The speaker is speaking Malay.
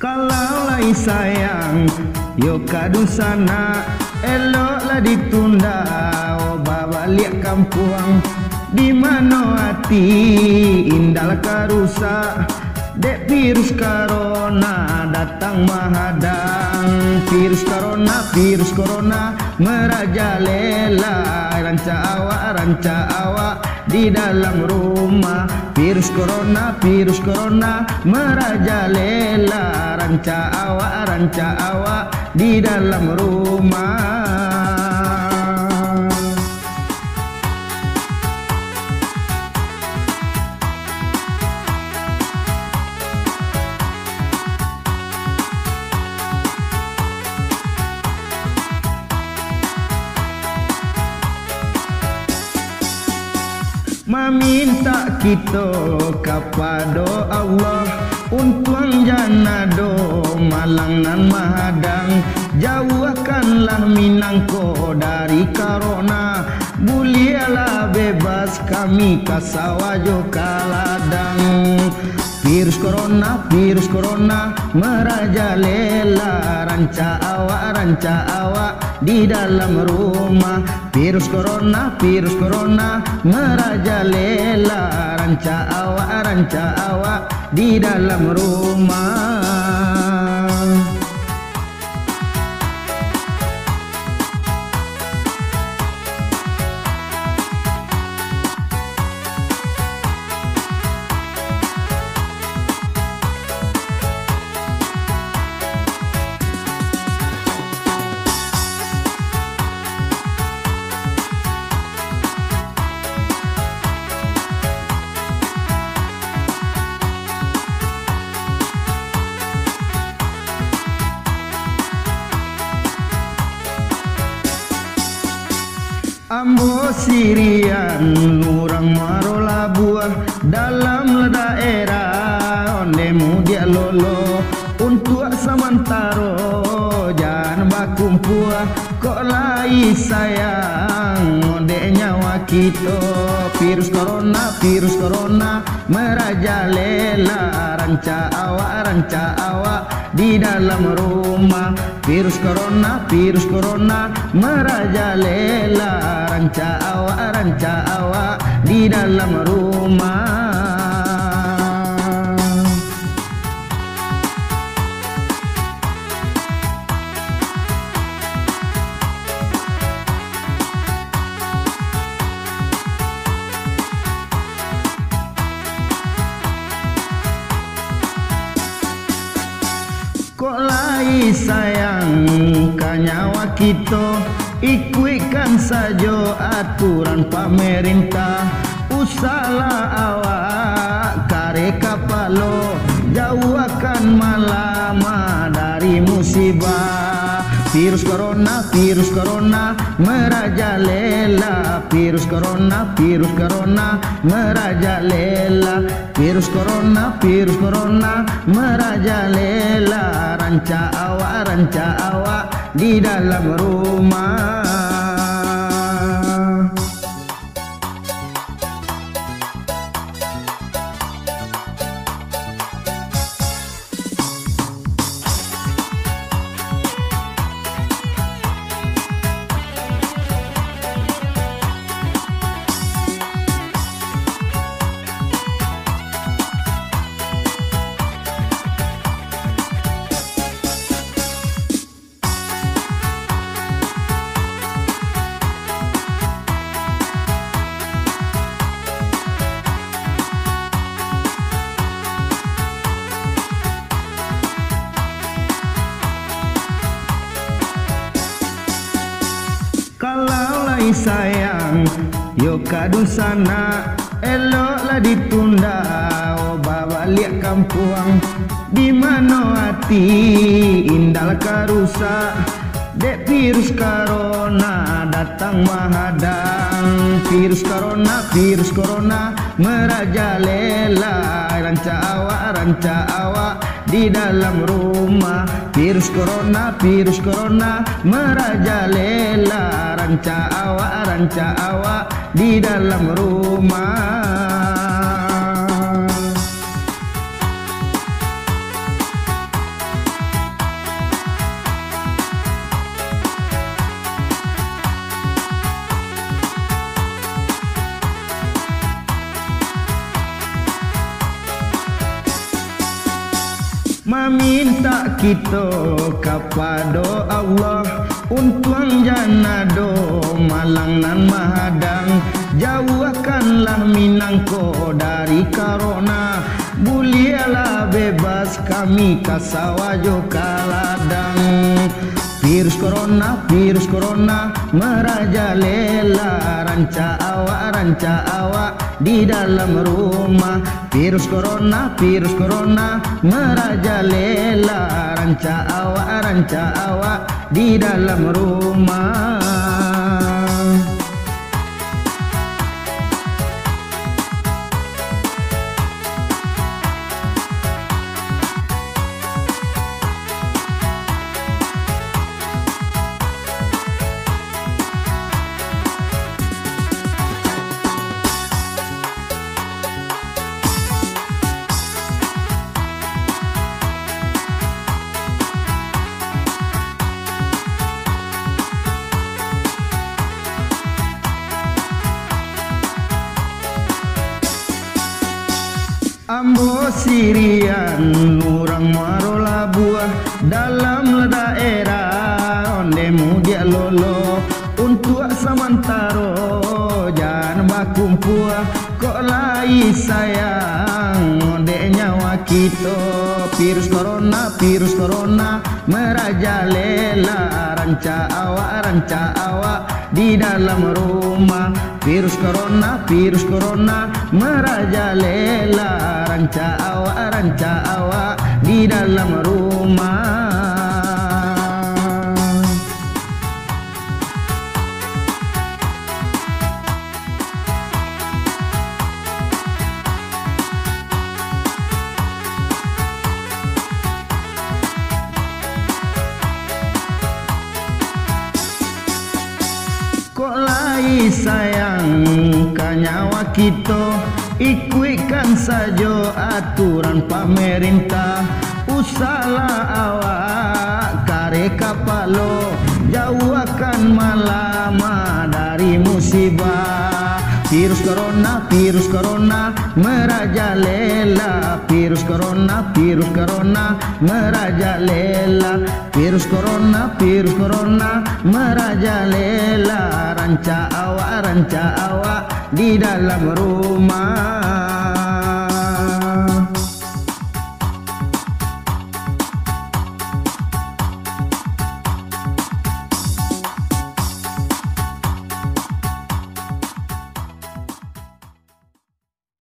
Kalaulah sayang yo kadu sana, eloklah ditunda, oh bawa liak kampung. Di mana hati indah karusa, dek virus corona datang menghadang. Virus corona merajalela, ranca awak di dalam rumah. Virus corona merajalela, ranca awak di dalam rumah. Meminta kita kepada Allah untuang janado malang nan mahadang, jauhkanlah Minangko dari corona, mulialah bebas kami kasawajo kaladang. Virus corona merajalela, ranca awak di dalam rumah. Virus corona merajalela, ranca awak di dalam rumah. Ambo sirian nurang marola buah dalam daerah ondemu dia lolo untuk samantaro jangan bakumpuah kok lai sayang onde nyawa kita. Virus corona merajalela, ranca awak di dalam rumah. Virus corona merajalela, ranca awak di dalam rumah. Kok lai sayang kanyawa kita, ikuikan saja aturan pemerintah. Usahlah awak kare kapalo, jauhkan malama dari musibah. Virus corona merajalela, virus corona merajalela, virus corona merajalela, ranca awak di dalam rumah. Kalaulah sayang yo kadu sana, eloklah ditunda, oh bawa liak kampung. Di mana hati indah karusa, dek virus corona datang menghadang. Virus corona merajalela, ranca awak di dalam rumah. Virus corona merajalela, ranca awak di dalam rumah. Ngaminta kita kepada Allah untuang janado malang nan mahadang, jauhkanlah Minangko dari corona, bulialah bebas kami kasawajo kaladang. Virus corona merajalela, ranca awak di dalam rumah. Virus corona merajalela, ranca awak di dalam rumah. Ambo sirian urang marola buah dalam daerah onde mudia lolo untuk samantaro jangan bakumpua kok lai sayang onde nyawa kita. Virus corona merajalela, ranca awak di dalam rumah. Virus corona merajalela, ranca awak di dalam rumah. Kok lai sayang kanyawa kita, ikuikan saja aturan pemerintah. Usahlah awak kare kapalo, jauhkan malama dari musibah. Virus corona merajalela, virus corona merajalela, virus corona merajalela, ranca awak di dalam rumah.